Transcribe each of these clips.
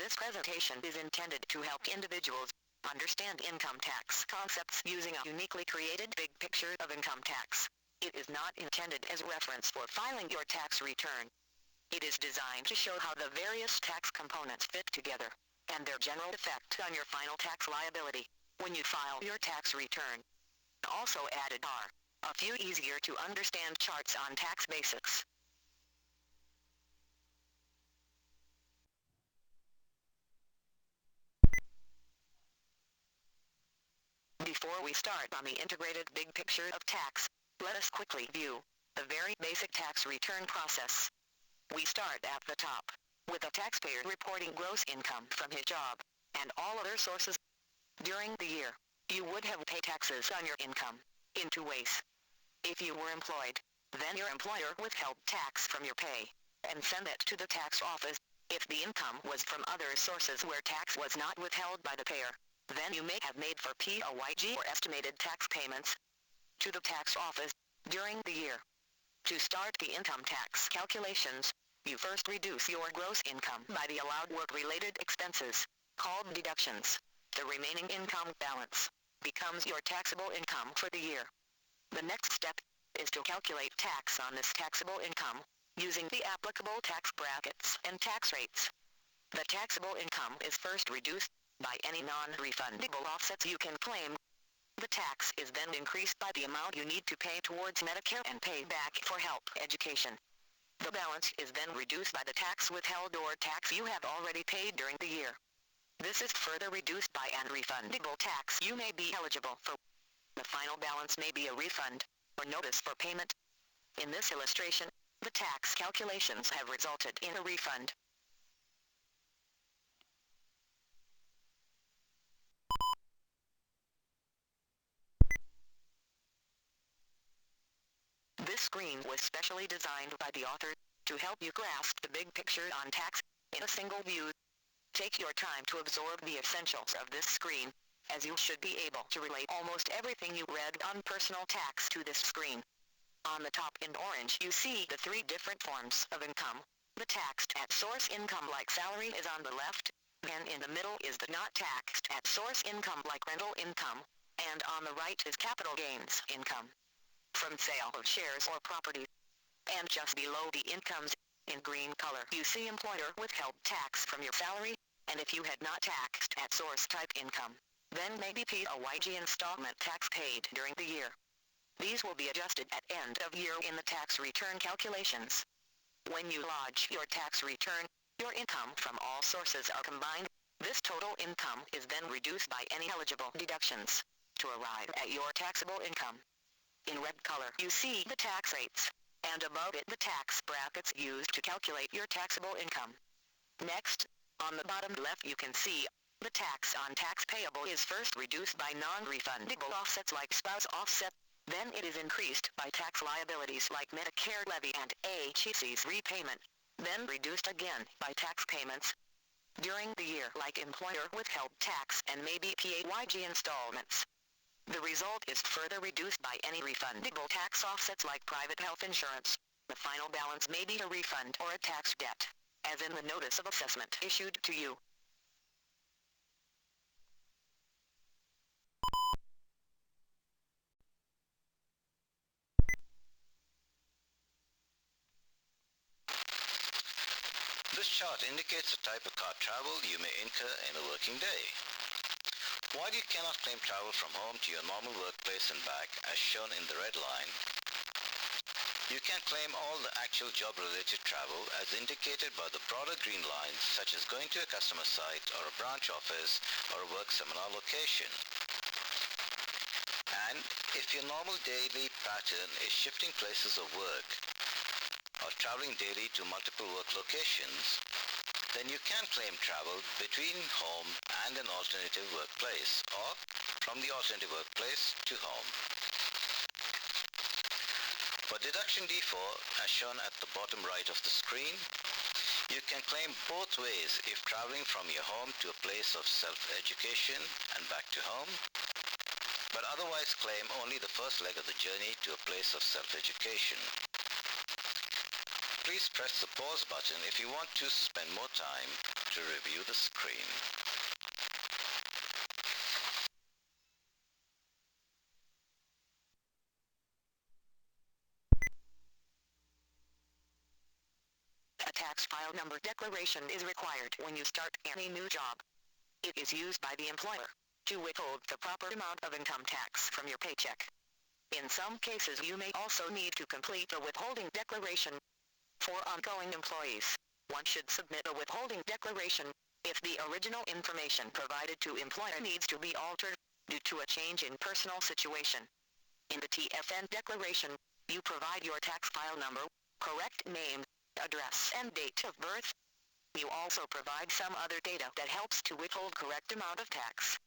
This presentation is intended to help individuals understand income tax concepts using a uniquely created big picture of income tax. It is not intended as reference for filing your tax return. It is designed to show how the various tax components fit together and their general effect on your final tax liability when you file your tax return. Also added are a few easier to understand charts on tax basics. Before we start on the integrated big picture of tax, let us quickly view the very basic tax return process. We start at the top, with a taxpayer reporting gross income from his job, and all other sources. During the year, you would have paid taxes on your income, in two ways. If you were employed, then your employer withheld tax from your pay, and sent it to the tax office. If the income was from other sources where tax was not withheld by the payer, then you may have made for PAYG or estimated tax payments to the tax office during the year. To start the income tax calculations, you first reduce your gross income by the allowed work-related expenses, called deductions. The remaining income balance becomes your taxable income for the year. The next step is to calculate tax on this taxable income using the applicable tax brackets and tax rates. The taxable income is first reduced by any non-refundable offsets you can claim. The tax is then increased by the amount you need to pay towards Medicare and pay back for help education. The balance is then reduced by the tax withheld or tax you have already paid during the year. This is further reduced by an refundable tax you may be eligible for. The final balance may be a refund or notice for payment. In this illustration, the tax calculations have resulted in a refund. This screen was specially designed by the author to help you grasp the big picture on tax in a single view. Take your time to absorb the essentials of this screen, as you should be able to relate almost everything you read on personal tax to this screen. On the top in orange you see the three different forms of income. The taxed at source income like salary is on the left, and in the middle is the not taxed at source income like rental income, and on the right is capital gains income from sale of shares or property. And just below the incomes, in green color, you see employer withheld tax from your salary, and if you had not taxed at source type income, then maybe PAYG installment tax paid during the year. These will be adjusted at end of year in the tax return calculations. When you lodge your tax return, your income from all sources are combined. This total income is then reduced by any eligible deductions to arrive at your taxable income. In red color you see the tax rates, and above it the tax brackets used to calculate your taxable income. Next, on the bottom left you can see the tax on tax payable is first reduced by non-refundable offsets like spouse offset, then it is increased by tax liabilities like Medicare levy and HEC's repayment, then reduced again by tax payments during the year like employer withheld tax and maybe PAYG installments. The result is further reduced by any refundable tax offsets like private health insurance. The final balance may be a refund or a tax debt, as in the notice of assessment issued to you. This chart indicates the type of car travel you may incur in a working day. While you cannot claim travel from home to your normal workplace and back as shown in the red line, you can claim all the actual job-related travel as indicated by the broader green lines, such as going to a customer site or a branch office or a work seminar location. And if your normal daily pattern is shifting places of work or traveling daily to multiple work locations, then you can claim travel between home and an alternative workplace or from the alternative workplace to home. For deduction D4, as shown at the bottom right of the screen, you can claim both ways if traveling from your home to a place of self-education and back to home, but otherwise claim only the first leg of the journey to a place of self-education. Please press the pause button if you want to spend more time to review the screen. A tax file number declaration is required when you start any new job. It is used by the employer to withhold the proper amount of income tax from your paycheck. In some cases you may also need to complete a withholding declaration. For ongoing employees, one should submit a withholding declaration if the original information provided to employer needs to be altered due to a change in personal situation. In the TFN declaration, you provide your tax file number, correct name, address and date of birth. You also provide some other data that helps to withhold correct amount of tax.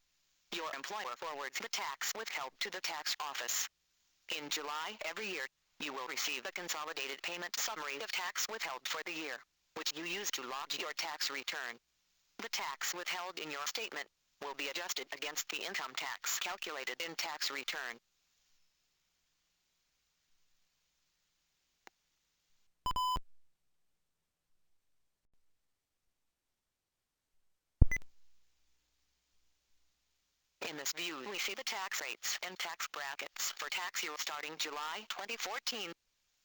Your employer forwards the tax withheld to the tax office. In July every year, you will receive a consolidated payment summary of tax withheld for the year, which you use to lodge your tax return. The tax withheld in your statement will be adjusted against the income tax calculated in tax return. In this view we see the tax rates and tax brackets for tax year starting July 2014.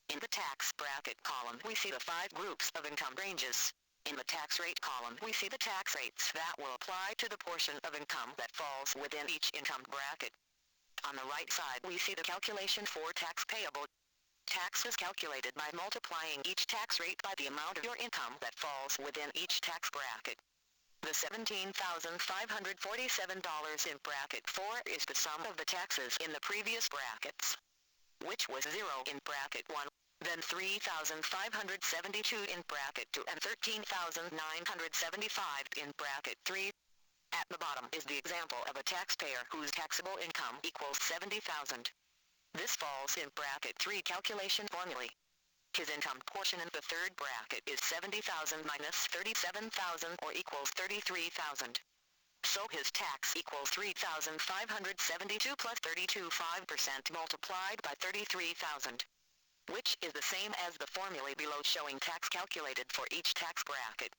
In the tax bracket column we see the 5 groups of income ranges. In the tax rate column we see the tax rates that will apply to the portion of income that falls within each income bracket. On the right side we see the calculation for tax payable. Tax is calculated by multiplying each tax rate by the amount of your income that falls within each tax bracket. The $17,547 in bracket 4 is the sum of the taxes in the previous brackets, which was 0 in bracket 1, then 3,572 in bracket 2 and 13,975 in bracket 3. At the bottom is the example of a taxpayer whose taxable income equals $70,000. This falls in bracket 3 calculation formulae. His income portion in the third bracket is $70,000 minus $37,000 or equals $33,000. So his tax equals $3,572 plus 32.5% multiplied by $33,000, which is the same as the formulae below showing tax calculated for each tax bracket.